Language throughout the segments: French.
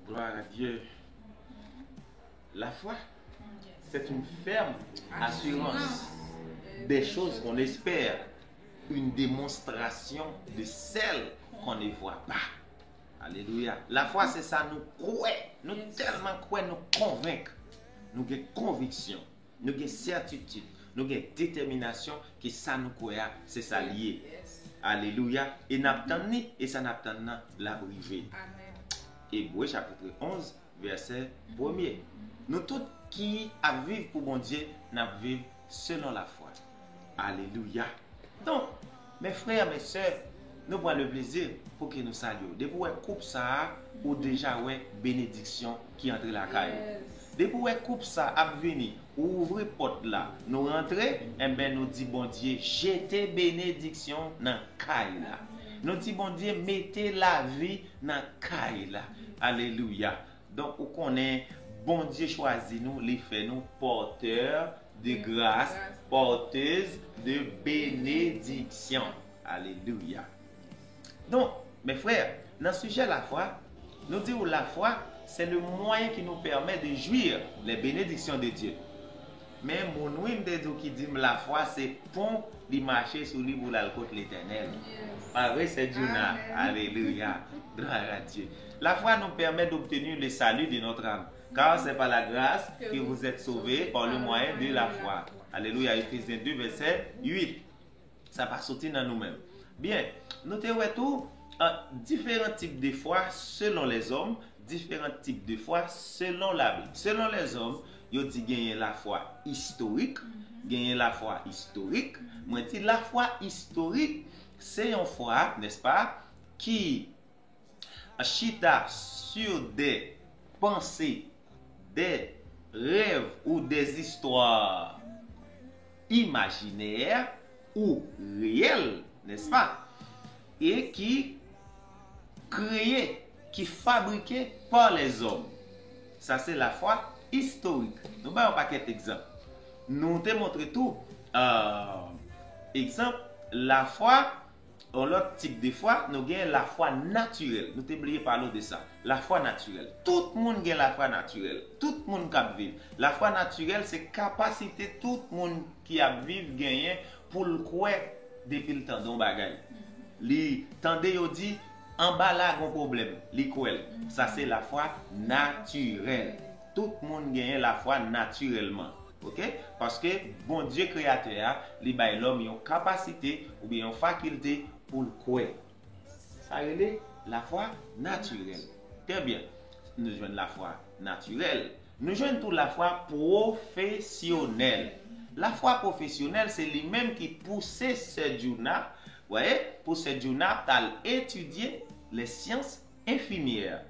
Gloire à Dieu. La foi, c'est une ferme assurance des choses qu'on espère, une démonstration de celles qu'on ne voit pas. Alléluia. La foi, c'est ça, nous croyons, nous tellement croyons, nous convaincre, nous avons conviction, nous avons certitude, nous avons détermination que ça nous croyons, c'est ça lié. Alléluia. Et n'attendons et ça n'attend la privée. Hébreux chapitre 11, verset 1er. Nous tous qui vivons pour bon Dieu, nous vivons selon la foi. Alléluia. Donc, mes frères, mes soeurs, nous prenons le plaisir pour que nous saluions. Depuis que coupe ça, ou déjà ouais bénédiction qui entre la caille. Depuis que coupe ça a venu, ouvre porte là, nous rentrer, et bien nous dit bon Dieu, jetez bénédiction dans caille là. Nous dit bon Dieu, mettez la vie dans caille là. Alléluia. Donc, on connaît bon Dieu choisit nous, les fait nous porteurs de grâce, porteuses de bénédiction. Alléluia. Donc, mes frères, dans ce sujet de la foi, nous disons que la foi, c'est le moyen qui nous permet de jouir les bénédictions de Dieu. Mais mon ouïe qui dit que la foi, c'est pont de marcher sur lui pour la côte l'éternel. Pareil, c'est Dieu. Alléluia. Gloire à Dieu. La foi nous permet d'obtenir le salut de notre âme. Car c'est par la grâce que vous êtes sauvés par le moyen de la foi. Alléluia. Ephésiens 2, verset 8. Ça va sortir dans nous-mêmes. Bien, notez tout, différents types de foi selon les hommes, différents types de foi selon la Bible. Selon les hommes, ils dit gagner la foi historique, gagner la foi historique. Moi, dis la foi historique, c'est une foi, n'est-ce pas, qui chita sur des pensées, des rêves ou des histoires imaginaires ou réelles, n'est-ce pas? Et qui créé, qui fabriqué par les hommes. Ça, c'est la foi historique. Nous avons un paquet d'exemples. Nous te montré tout. Exemple, la foi, l'autre type de foi, nous avons la foi naturelle. Nous t'oublions parler de ça. La foi naturelle. Tout le monde a la foi naturelle. Tout le monde qui vivre. La foi naturelle, c'est capacité tout le monde qui a vivre gagner pour le croire depuis le temps d'un bagage. Li tande yo dit en bas là un problème, li croire. Ça c'est la foi naturelle. Tout le monde gagne la foi naturellement. OK? Parce que bon Dieu créateur, li bay l'homme une capacité ou bien une faculté pour le croire. Ça c'est la foi naturelle. Très bien. Nous jouons la foi naturelle. Nous jouons toute la foi professionnelle. La foi professionnelle, c'est lui-même qui pousse ce journal, voyez, pour ce journal à étudier les sciences infirmières.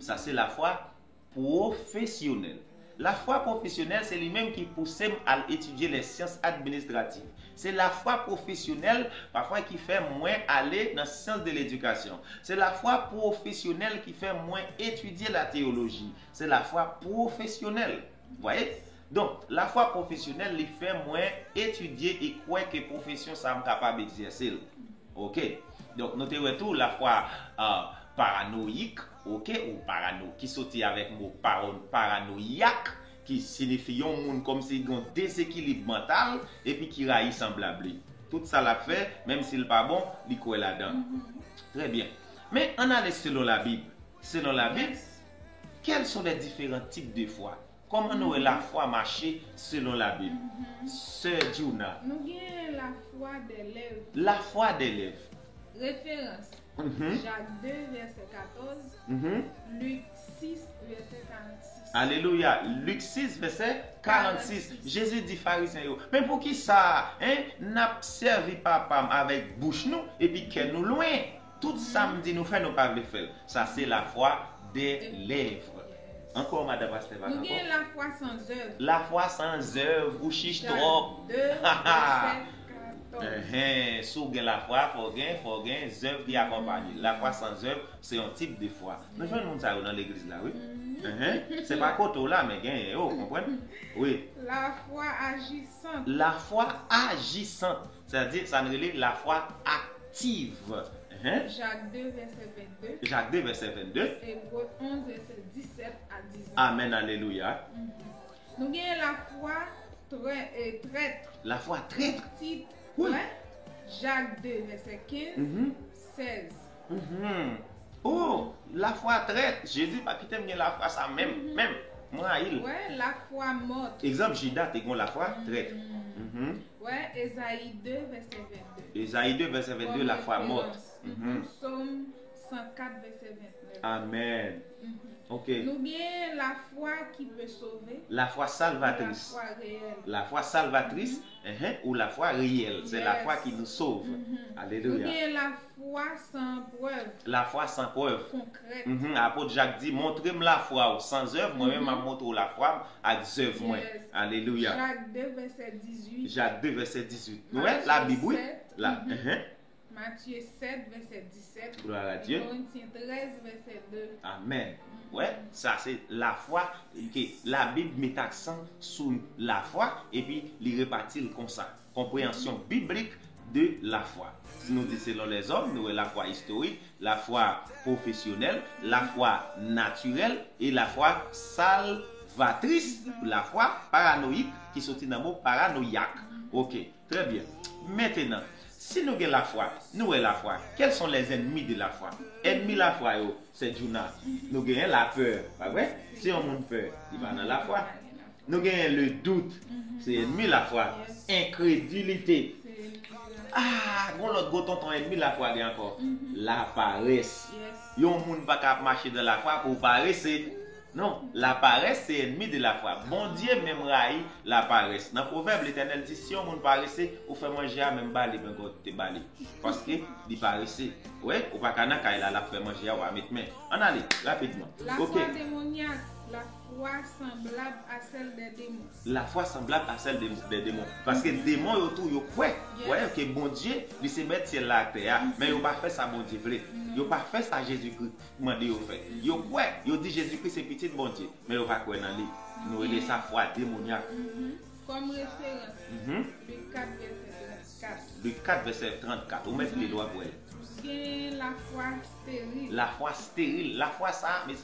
Ça, c'est la foi professionnelle. La foi professionnelle, c'est lui-même qui pousse à étudier les sciences administratives. C'est la foi professionnelle, parfois, qui fait moins aller dans le sens de l'éducation. C'est la foi professionnelle qui fait moins étudier la théologie. C'est la foi professionnelle. Vous voyez? Donc, la foi professionnelle, il fait moins étudier et croire que profession ça est capable d'exercer. OK? Donc, notez tout la foi paranoïaque, OK, ou parano, qui sortit avec le mot paranoïaque, qui signifie un monde comme si il a un déséquilibre mental et puis qui raille semblable. Tout ça l'a fait, même s'il n'est pas bon, il croit là-dedans. Très bien. Mais on a selon la Bible. Selon la Bible, quels sont les différents types de foi? Comment nous la foi marcher selon la Bible? Sœur Juna. Nous avons la foi d'élève. La foi d'élève. Référence. Jacques 2, verset 14. Luc 6, verset 46. Alléluia. Luc 6, verset 46. Jésus dit pharisien, mais pour qui ça? N'a servi papa avec bouche nous et puis qu'elle nous loin. Tout samedi nous fait nous pas le faire. Ça c'est la foi des lèvres. Encore, Madame Asteva. Nous avons la foi sans œuvre. La foi sans œuvre, ou chiche trop. 2, verset 14. Si vous avez la foi, il faut gagner des œuvres qui accompagnent. La foi sans œuvre, c'est un type de foi. Nous jouons ça dans l'église là, oui. C'est pas côté là, mais gagne, vous comprenez? Oui. La foi agissante. La foi agissante, c'est-à-dire, ça nous relève la foi active. Jacques 2, verset 22. Jacques 2, verset 22. Hébreux 11, verset 17 à 19. Amen, alléluia. Nous avons la foi traître. La foi traître. Titre, Oui. Jacques 2, verset 15, 16. Oh, la foi traître. Jésus pas quitter la foi ça même. Même. Moi, il. Ouais, la foi morte. Exemple, Judas, tu as la foi traître. Ouais, Ésaïe 2, verset 22. Ésaïe 2, verset 22, la foi morte. Psaume 104, verset 29. Amen. Ok. Nous avons la foi qui peut sauver. La foi salvatrice. La foi réelle. La foi salvatrice ou la foi réelle. C'est la foi qui nous sauve. Nous Alléluia. avons la foi sans preuve. La foi sans preuve. Concrète. Apôtre Jacques dit, montrez-moi la foi sans œuvre, moi-même je montre la foi avec œuvres. Moi. Alléluia. Jacques 2, verset 18. Jacques 2, verset 18. Nous la Bible, oui. Matthieu 7, verset 17. Gloire à Dieu. Corinthiens 13, verset 2. Amen. Ouais, ça c'est la foi que la Bible met accent sur la foi et puis il répartit comme ça. Compréhension biblique de la foi. Si nous disons selon les hommes, nous avons la foi historique, la foi professionnelle, la foi naturelle et la foi salvatrice, la foi paranoïque qui sortit dans le mot paranoïaque. Ok, très bien. Maintenant, si nous avons la foi, nous avons la foi. Quels sont les ennemis de la foi? Ennemis de la foi, c'est Jonas. Nous avons la peur. Pas vrai? Si on a peur, il va dans la foi. Nous avons le doute. C'est ennemi de la foi. Incrédulité. Ah, bon l'autre gros tonton ennemi de la foi encore. La paresse. Yon moun pas capable marcher dans la foi pour paresser. Non, la paresse c'est ennemi de la foi. Bon Dieu même raille la paresse. Dans le proverbe l'Éternel dit si on moun paressé, ou fait manger à même balé ben God te balé. Parce que il paressé. Ouais, ou pas kana kay la fait manger à ou mettre main. On allez rapidement. La foi démoniaque, la foi semblable à celle des démons. La foi semblable à celle des démons. Parce que les démons autour yo croient. Ouais, que bon Dieu, il se met sur la terre, mais il pas fait ça bon Dieu voulait. Il pas fait ça Jésus-Christ mandé au fait. Yo croit, yo dit Jésus-Christ c'est petit bon Dieu, mais il pas croire dans lui. Nous relais sa foi démoniaque. Comme référence. Luc 4 verset 34. Luc 4 verset 34. On met les doigts pour elle. La foi stérile. La foi stérile. La foi ça, mais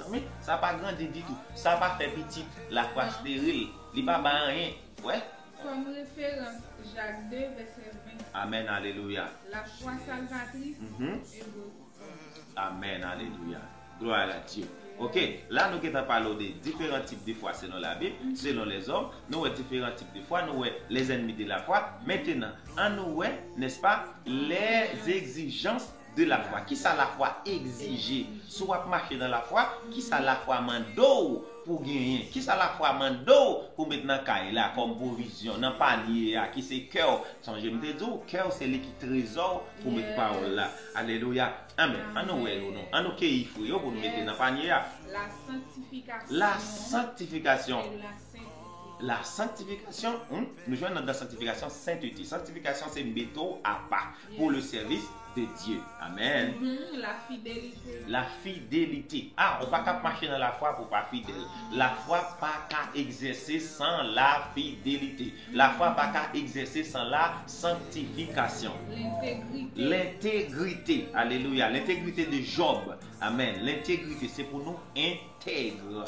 ça n'a pas grandi du tout. Ça n'a pas fait petit. La foi stérile. Il n'y a pas rien. Ouais. Comme référence, Jacques 2, verset 20. Amen, alléluia. La foi salvatrice. Amen, alléluia. Gloire à Dieu. Ok, là nous avons parlé de différents types de foi selon la Bible, selon les hommes. Nous avons différents types de foi, nous avons les ennemis de la foi. Maintenant, en nous, n'est-ce pas, les exigences de la foi. Qui ça la foi exigée? Soit marcher dans la foi, qui ça la foi mando pour gagner? Qui ça la foi mando pour mettre dans caille là comme provision, dans panier qui c'est cœur. Sans je me dis cœur c'est le qui trésor pour mettre parole là. Alléluia. Amen. En nous en nous qu'il faut pour nous mettre dans panier là. La sanctification. La sanctification. La sanctification, nous jouons dans la sanctification sainteté. Sanctification, c'est méthode à part pour le service de Dieu. Amen. La fidélité. La fidélité. Ah, on ne peut pas marcher dans la foi pour pas fidèle. La foi pas qu'à exercer sans la fidélité. La foi pas qu'à exercer sans la sanctification. L'intégrité. L'intégrité. Alléluia. L'intégrité de Job. Amen. L'intégrité, c'est pour nous intègre.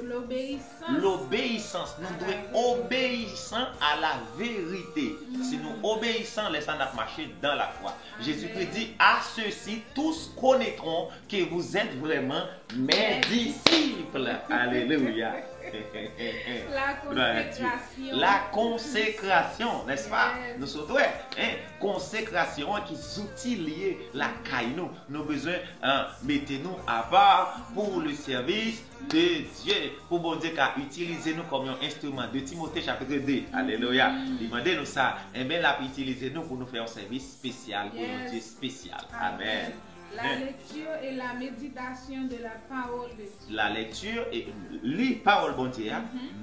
L'obéissance. L'obéissance. Nous devons obéissant à la vérité. Si nous obéissons, laissons nous marcher dans la foi. Jésus-Christ dit, à ceux-ci, tous connaîtront que vous êtes vraiment mes disciples. Alléluia. La consécration. La consécration, n'est-ce pas? Nous sommes consécration qui outils liés la caille nous. Nous besoin mettez-nous à part pour le service de Dieu. Pour bon Dieu qu'à utiliser nous comme un instrument de Timothée chapitre 2. Alléluia. Demandez-nous ça. Et bien là, utiliser nous pour nous faire un service spécial pour un Dieu spécial. Amen. La lecture et la méditation de la parole de Dieu. La lecture et lire parole bon Dieu,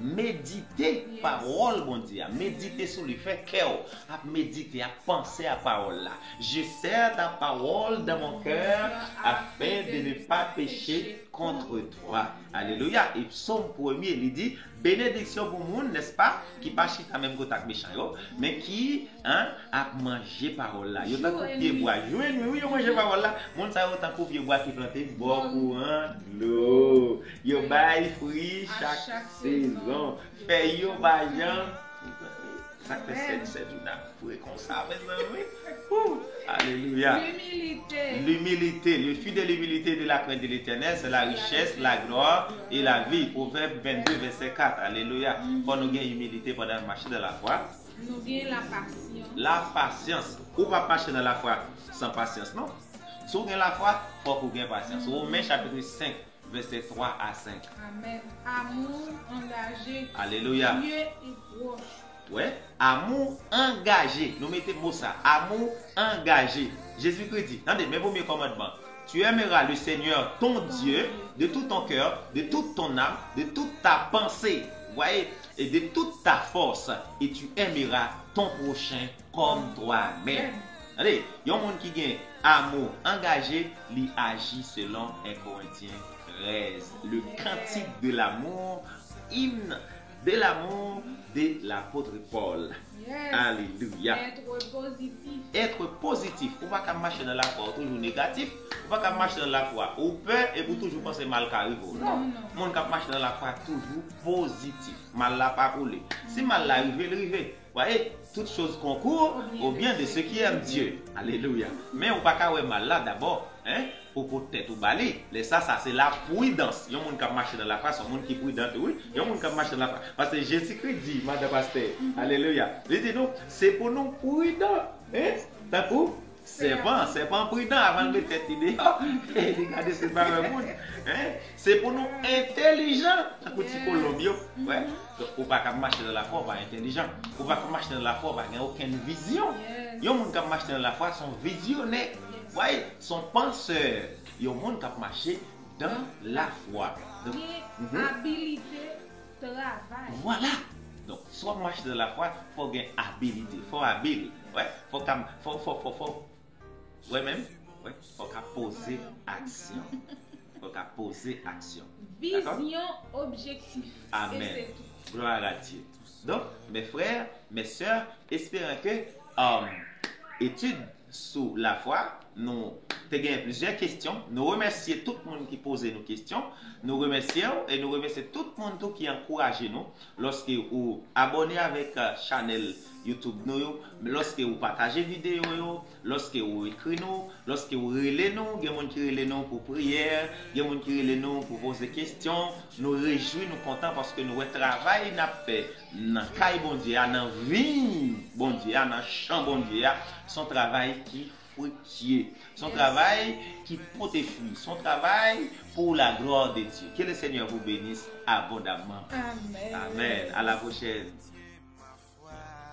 méditer parole bon Dieu, méditer sur le fait cœur, à méditer, à penser à parole là. Je serre ta parole dans mon cœur afin de ne pas pécher contre toi. Alléluia. Et psaume 1er, il dit, bénédiction pour monde, n'est-ce pas, qui pas chita même côté méchant, mais qui a mangé parole là. Yo tant que pied bois. Oui, yo mangé parole là. Monde ça autant que pied bois qui planté bois courant l'eau. Yo bail fruit chaque saison. Fait yo baillant. Ça fait 7 jours d'affaire comme ça, mes amis. Alléluia. L'humilité. Le fruit de l'humilité de la crainte de l'Éternel, c'est la richesse, la gloire et la vie. Proverbe 22, verset 4. Alléluia. Quand nous avons humilité pendant marcher dans la foi, nous avons la patience. La patience. Ou pas marcher dans la foi sans patience, non? Si vous avez la foi, il faut que vous ayez patience. Romains chapitre 5, verset 3 à 5. Amen. Amour engagé. Alléluia. Dieu est proche. Ouais, amour engagé. Nous mettons le mot ça. Amour engagé. Jésus-Christ dit, attendez, mais vos mieux commandements. Tu aimeras le Seigneur, ton Dieu, de tout ton cœur, de toute ton âme, de toute ta pensée. Voyez, et de toute ta force. Et tu aimeras ton prochain comme toi-même. Allez, il y a un monde qui gagne amour engagé, il agit selon 1 Corinthiens 13. Le cantique de l'amour, hymne de l'amour de l'apôtre Paul. Yes. Alléluia. Être positif. Être positif. On va pas marcher dans la foi toujours négatif. On va pas marcher dans la foi au peur et pour toujours penser mal qu'arrive. Non. Mon cap marcher dans la foi toujours positif. Mal la pas rouler. Si mal l'arrive, il arrive. Voyez, toutes choses concourent au bien de ceux qui aiment Dieu. Alléluia. Mais on va pas mal là d'abord, pour tête ou balai. Ça c'est la prudence. Il y a un monde qui marche dans la foi, c'est un monde qui est prudent, oui. Il y a un monde qui marche dans la foi. Parce que Jésus-Christ dit, Madame Pasteur, alléluia. Il dit non, c'est pour nous prudents. T'as pour c'est pas prudent avant de mettre tête idée. Regardez, c'est pas un monde. C'est pour nous intelligents. Ça coûte Colombie. Ouais. Donc, on ne va pas marcher dans la foi, on va être intelligent. On ne va pas marcher dans la foi, on va n'avoir aucune vision. Il y a des gens qui marchent dans la foi, sont visionnaires. Ouais, sont penseurs. Il y a des gens qui marchent dans la foi. Donc, habilité, travail. Voilà. Donc, soit marcher dans la foi, il faut avoir habilité. Il faut habile. Ouais, faut ouais, même. Ouais, faut poser action. Faut poser action. Vision, objectif. Amen. Gloire à Dieu. Donc, mes frères, mes sœurs, espérons que étude sur la foi, nous avons plusieurs questions. Nous remercions tout le monde qui pose nos questions. Nous remercions et nous remercions tout le monde qui encourage nous lorsque vous abonnez avec la chaîne YouTube nous, lorsque vous partagez vidéo, lorsque vous écrivez nous, lorsque vous relevez nous, il y a des gens qui relèvent nous pour prière, il y a des gens qui relèvent nous pour poser des questions. Nous réjouissons, nous contents parce que nous travaillons, nous fait dans le caille bon Dieu, dans la vie bon Dieu, dans le champ bon Dieu, son travail qui fructueux, son travail qui porte fruit, son travail pour la gloire de Dieu. Que le Seigneur vous bénisse abondamment. Amen. Amen. À la prochaine.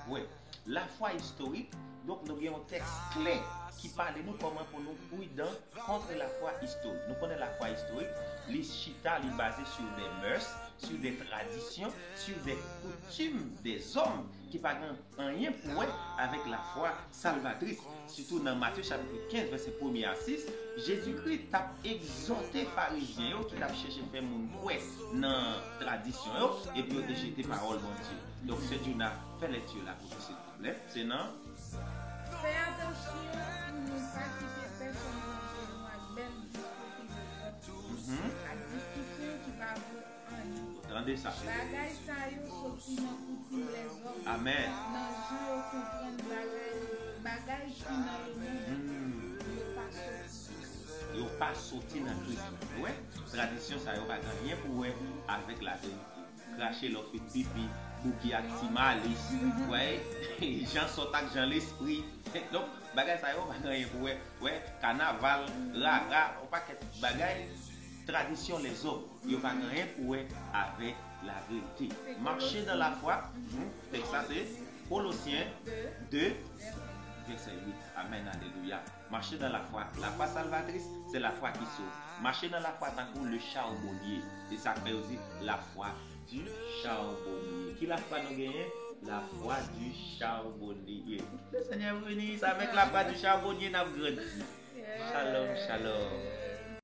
Oui, la foi historique, donc nous avons un texte clé qui parle de nous comment pour nous prudents contre la foi historique. Nous connaissons la foi historique, les chita, les basés sur des mœurs, sur des traditions, sur des coutumes des hommes qui n'ont rien pour eux avec la foi salvatrice. Surtout dans Matthieu chapitre 15, verset 1er à 6, Jésus-Christ a exhorté les pharisiens qui ont cherché à faire mon foi dans la tradition et puis ont jeté parole de Dieu. Donc ce Dieu n'a fait lecture là pour s'il vous plaît. C'est non? Fais attention pour ne pas quitter personne dans la belle discussion. La discussion qui va vous entendez ça? Bagay ça yo sorti dans coutume les hommes. Amen. Dans jeu comprendre bagay qui dans le monde. Yo pas sorti dans Christ. Ouais, tradition ça yo pas rien pour avec la vérité. Cracher leur fait pipi, bouki actimalis, ouais, Jean Sotak, Jean l'esprit. Donc, bagay ça yo pas rien pour ouais, carnaval, rara, on pas que bagay tradition les hommes, yo pas rien pour avec la vérité. Marcher dans la foi, ça c'est Colossiens 2 verset 8. Amen, alléluia. Marcher dans la foi salvatrice, c'est la foi qui sauve. Marcher dans la foi tant que le charbonnier, c'est ça fait aussi la foi du charbonnier. Qui la foi nous gagne? La foi du charbonnier. Le Seigneur bénisse avec la foi du charbonnier, nous grandi. Shalom, shalom.